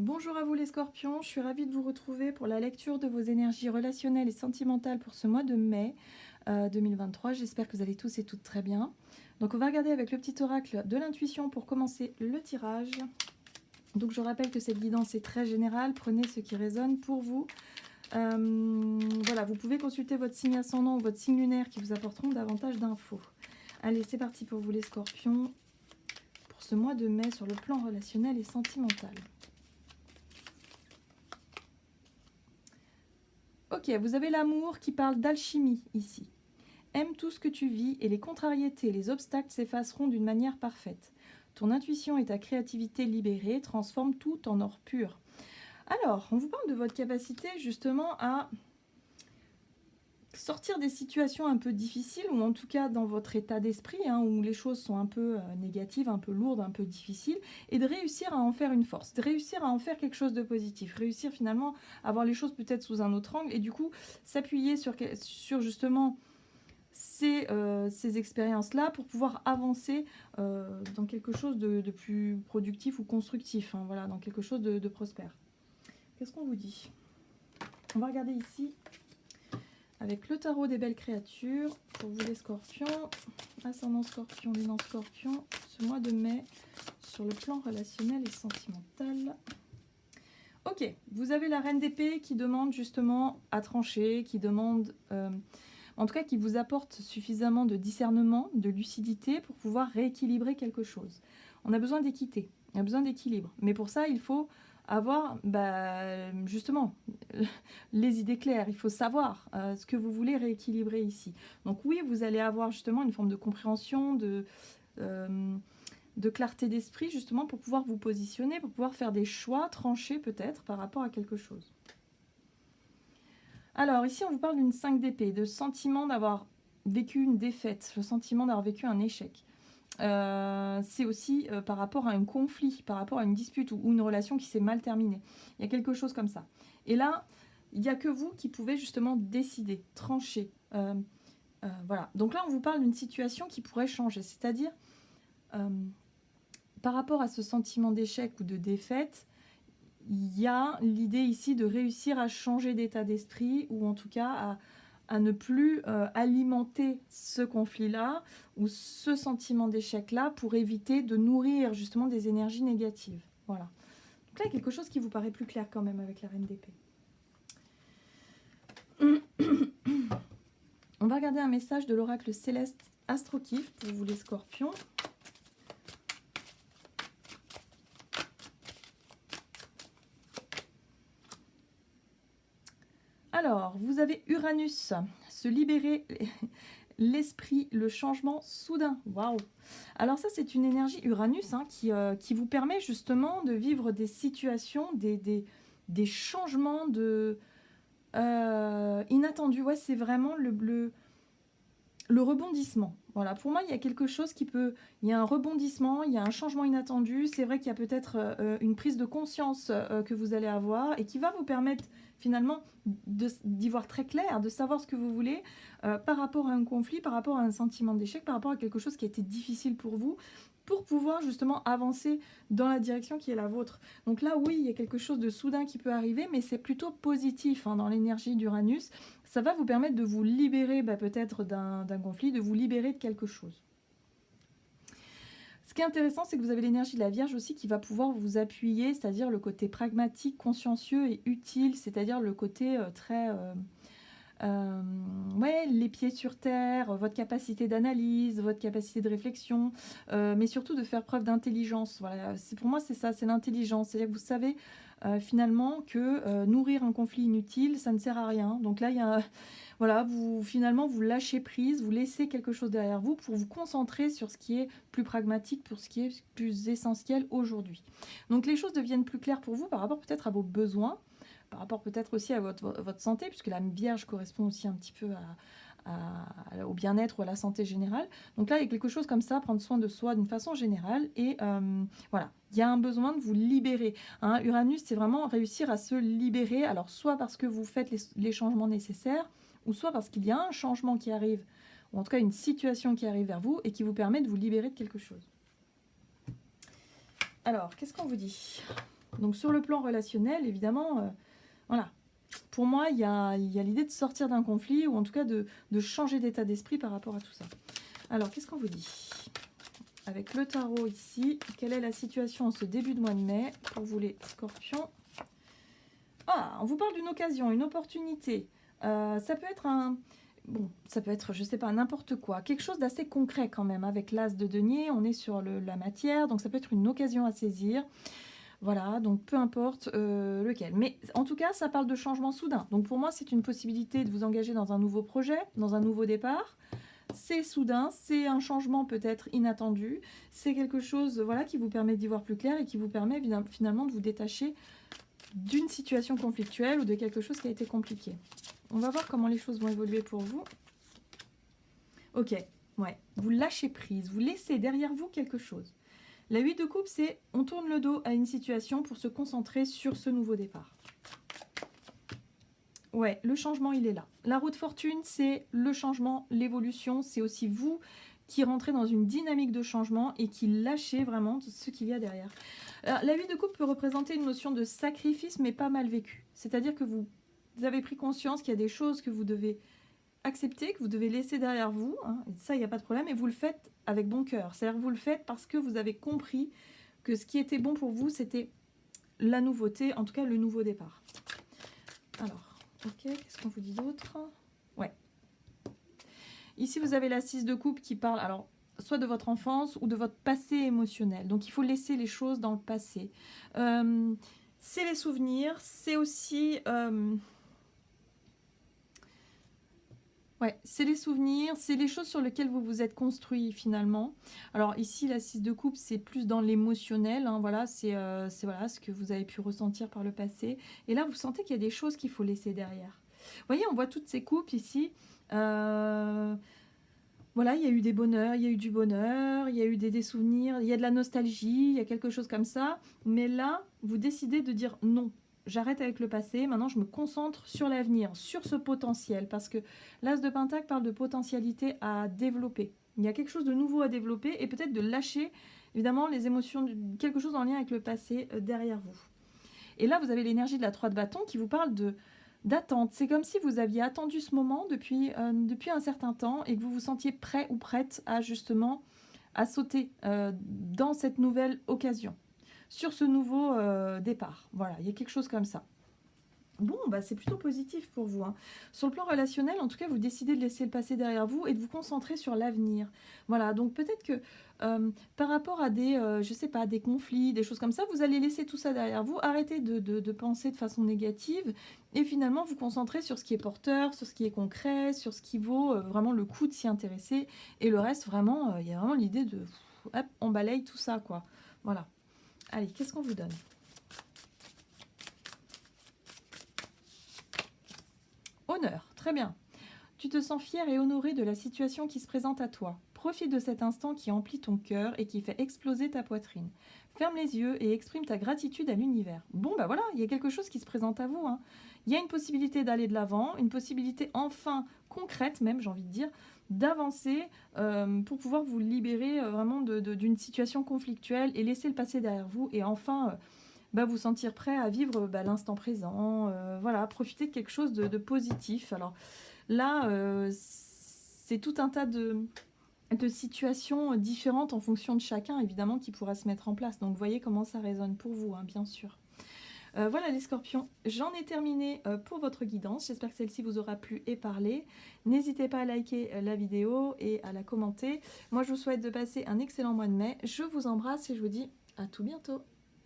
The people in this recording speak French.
Bonjour à vous les scorpions, je suis ravie de vous retrouver pour la lecture de vos énergies relationnelles et sentimentales pour ce mois de mai 2023. J'espère que vous allez tous et toutes très bien. Donc on va regarder avec le petit oracle de l'intuition pour commencer le tirage. Donc je rappelle que cette guidance est très générale, prenez ce qui résonne pour vous. Voilà, vous pouvez consulter votre signe ascendant ou votre signe lunaire qui vous apporteront davantage d'infos. Allez, c'est parti pour vous les scorpions, pour ce mois de mai sur le plan relationnel et sentimental. Ok, vous avez l'amour qui parle d'alchimie ici. Aime tout ce que tu vis et les contrariétés, les obstacles s'effaceront d'une manière parfaite. Ton intuition et ta créativité libérée transforment tout en or pur. Alors, on vous parle de votre capacité justement à sortir des situations un peu difficiles, ou en tout cas dans votre état d'esprit, où les choses sont un peu négatives, un peu lourdes, un peu difficiles, et de réussir à en faire une force, de réussir à en faire quelque chose de positif, réussir finalement à voir les choses peut-être sous un autre angle, et du coup s'appuyer sur justement ces expériences-là pour pouvoir avancer dans quelque chose de plus productif ou constructif, voilà, dans quelque chose de prospère. Qu'est-ce qu'on vous dit? On va regarder ici avec le tarot des belles créatures, pour vous les scorpions, ascendant scorpion, lune en scorpion, ce mois de mai, sur le plan relationnel et sentimental. Ok, vous avez la reine d'épée qui demande justement à trancher, qui demande, en tout cas qui vous apporte suffisamment de discernement, de lucidité pour pouvoir rééquilibrer quelque chose. On a besoin d'équité, on a besoin d'équilibre, mais pour ça il faut avoir justement les idées claires, il faut savoir ce que vous voulez rééquilibrer ici. Donc oui, vous allez avoir justement une forme de compréhension, de clarté d'esprit justement pour pouvoir vous positionner, pour pouvoir faire des choix tranchés peut-être par rapport à quelque chose. Alors ici on vous parle d'une 5 d'épée, de sentiment d'avoir vécu une défaite, le sentiment d'avoir vécu un échec. C'est aussi par rapport à un conflit, par rapport à une dispute ou une relation qui s'est mal terminée. Il y a quelque chose comme ça. Et là, il n'y a que vous qui pouvez justement décider, trancher. Voilà. Donc là, on vous parle d'une situation qui pourrait changer. C'est-à-dire, par rapport à ce sentiment d'échec ou de défaite, il y a l'idée ici de réussir à changer d'état d'esprit, ou en tout cas à ne plus alimenter ce conflit-là ou ce sentiment d'échec-là pour éviter de nourrir justement des énergies négatives. Voilà. Donc là, il y a quelque chose qui vous paraît plus clair quand même avec la reine d'épée. On va regarder un message de l'oracle céleste Astrokif pour vous les scorpions. Alors, vous avez Uranus, se libérer l'esprit, le changement soudain. Waouh! Alors ça, c'est une énergie Uranus qui vous permet justement de vivre des situations, des changements inattendus. Ouais, c'est vraiment le rebondissement. Voilà, pour moi, il y a quelque chose il y a un rebondissement, il y a un changement inattendu. C'est vrai qu'il y a peut-être une prise de conscience que vous allez avoir et qui va vous permettre finalement d'y voir très clair, de savoir ce que vous voulez par rapport à un conflit, par rapport à un sentiment d'échec, par rapport à quelque chose qui a été difficile pour vous, pour pouvoir justement avancer dans la direction qui est la vôtre. Donc là, oui, il y a quelque chose de soudain qui peut arriver, mais c'est plutôt positif dans l'énergie d'Uranus. Ça va vous permettre de vous libérer peut-être d'un conflit, de vous libérer de quelque chose. Ce qui est intéressant, c'est que vous avez l'énergie de la Vierge aussi qui va pouvoir vous appuyer, c'est-à-dire le côté pragmatique, consciencieux et utile, c'est-à-dire le côté très... les pieds sur terre, votre capacité d'analyse, votre capacité de réflexion, mais surtout de faire preuve d'intelligence. Voilà, pour moi, c'est ça, c'est l'intelligence. C'est-à-dire que vous savez finalement que nourrir un conflit inutile, ça ne sert à rien. Donc là, il y a... Voilà, finalement, vous lâchez prise, vous laissez quelque chose derrière vous pour vous concentrer sur ce qui est plus pragmatique, pour ce qui est plus essentiel aujourd'hui. Donc les choses deviennent plus claires pour vous par rapport peut-être à vos besoins, par rapport peut-être aussi à votre santé, puisque la Vierge correspond aussi un petit peu au bien-être ou à la santé générale. Donc là, il y a quelque chose comme ça, prendre soin de soi d'une façon générale. Et voilà, il y a un besoin de vous libérer. Uranus, c'est vraiment réussir à se libérer. Alors, soit parce que vous faites les changements nécessaires, ou soit parce qu'il y a un changement qui arrive, ou en tout cas une situation qui arrive vers vous et qui vous permet de vous libérer de quelque chose. Alors, qu'est-ce qu'on vous dit ? Donc sur le plan relationnel, évidemment, voilà. Pour moi, il y a l'idée de sortir d'un conflit ou en tout cas de changer d'état d'esprit par rapport à tout ça. Alors, qu'est-ce qu'on vous dit? Avec le tarot ici, quelle est la situation en ce début de mois de mai pour vous les scorpions? Ah, on vous parle d'une occasion, une opportunité. Ça peut être un... Bon, ça peut être, je sais pas, n'importe quoi. Quelque chose d'assez concret quand même. Avec l'as de denier, on est sur la matière, donc ça peut être une occasion à saisir. Voilà, donc peu importe lequel. Mais en tout cas, ça parle de changement soudain. Donc pour moi, c'est une possibilité de vous engager dans un nouveau projet, dans un nouveau départ. C'est soudain, c'est un changement peut-être inattendu. C'est quelque chose voilà, qui vous permet d'y voir plus clair et qui vous permet finalement de vous détacher d'une situation conflictuelle ou de quelque chose qui a été compliqué. On va voir comment les choses vont évoluer pour vous. Ok, ouais, vous lâchez prise, vous laissez derrière vous quelque chose. La 8 de coupe, c'est on tourne le dos à une situation pour se concentrer sur ce nouveau départ. Ouais, le changement, il est là. La roue de fortune, c'est le changement, l'évolution. C'est aussi vous qui rentrez dans une dynamique de changement et qui lâchez vraiment ce qu'il y a derrière. Alors, la 8 de coupe peut représenter une notion de sacrifice, mais pas mal vécue. C'est-à-dire que vous avez pris conscience qu'il y a des choses que vous devez accepter, que vous devez laisser derrière vous. Hein, et ça, il n'y a pas de problème. Et vous le faites avec bon cœur. C'est-à-dire que vous le faites parce que vous avez compris que ce qui était bon pour vous, c'était la nouveauté, en tout cas le nouveau départ. Alors... Ok, qu'est-ce qu'on vous dit d'autre? Ouais. Ici, vous avez la 6 de coupe qui parle, alors, soit de votre enfance ou de votre passé émotionnel. Donc, il faut laisser les choses dans le passé. C'est les souvenirs, c'est aussi... Ouais, c'est les souvenirs, c'est les choses sur lesquelles vous vous êtes construit finalement. Alors ici, la 6 de coupe, c'est plus dans l'émotionnel. Hein, voilà, c'est voilà, ce que vous avez pu ressentir par le passé. Et là, vous sentez qu'il y a des choses qu'il faut laisser derrière. Vous voyez, on voit toutes ces coupes ici. Voilà, il y a eu des bonheurs, il y a eu du bonheur, il y a eu des souvenirs, il y a de la nostalgie, il y a quelque chose comme ça. Mais là, vous décidez de dire non. J'arrête avec le passé, maintenant je me concentre sur l'avenir, sur ce potentiel, parce que l'As de Pentacle parle de potentialité à développer. Il y a quelque chose de nouveau à développer et peut-être de lâcher, évidemment, les émotions, quelque chose en lien avec le passé derrière vous. Et là, vous avez l'énergie de la 3 de bâton qui vous parle d'attente. C'est comme si vous aviez attendu ce moment depuis un certain temps et que vous vous sentiez prêt ou prête à justement à sauter dans cette nouvelle occasion. Sur ce nouveau départ. Voilà, il y a quelque chose comme ça. Bon, bah c'est plutôt positif pour vous. Hein. Sur le plan relationnel, en tout cas, vous décidez de laisser le passé derrière vous et de vous concentrer sur l'avenir. Voilà, donc peut-être que par rapport à des, je sais pas, des conflits, des choses comme ça, vous allez laisser tout ça derrière vous, arrêter de penser de façon négative et finalement vous concentrer sur ce qui est porteur, sur ce qui est concret, sur ce qui vaut vraiment le coup de s'y intéresser. Et le reste, vraiment, il y a vraiment l'idée de, hop, on balaye tout ça, quoi. Voilà. Allez, qu'est-ce qu'on vous donne? Honneur, très bien. Tu te sens fier et honoré de la situation qui se présente à toi. Profite de cet instant qui emplit ton cœur et qui fait exploser ta poitrine. Ferme les yeux et exprime ta gratitude à l'univers. Bon, bah voilà, il y a quelque chose qui se présente à vous. Hein. Il y a une possibilité d'aller de l'avant, une possibilité enfin concrète même, j'ai envie de dire, d'avancer pour pouvoir vous libérer vraiment d'une situation conflictuelle et laisser le passé derrière vous et enfin vous sentir prêt à vivre l'instant présent, voilà, profiter de quelque chose de positif. Alors là, c'est tout un tas de situations différentes en fonction de chacun, évidemment, qui pourra se mettre en place. Donc, vous voyez comment ça résonne pour vous, hein, bien sûr. Voilà les scorpions, j'en ai terminé pour votre guidance. J'espère que celle-ci vous aura plu et parlé. N'hésitez pas à liker la vidéo et à la commenter. Moi, je vous souhaite de passer un excellent mois de mai. Je vous embrasse et je vous dis à tout bientôt.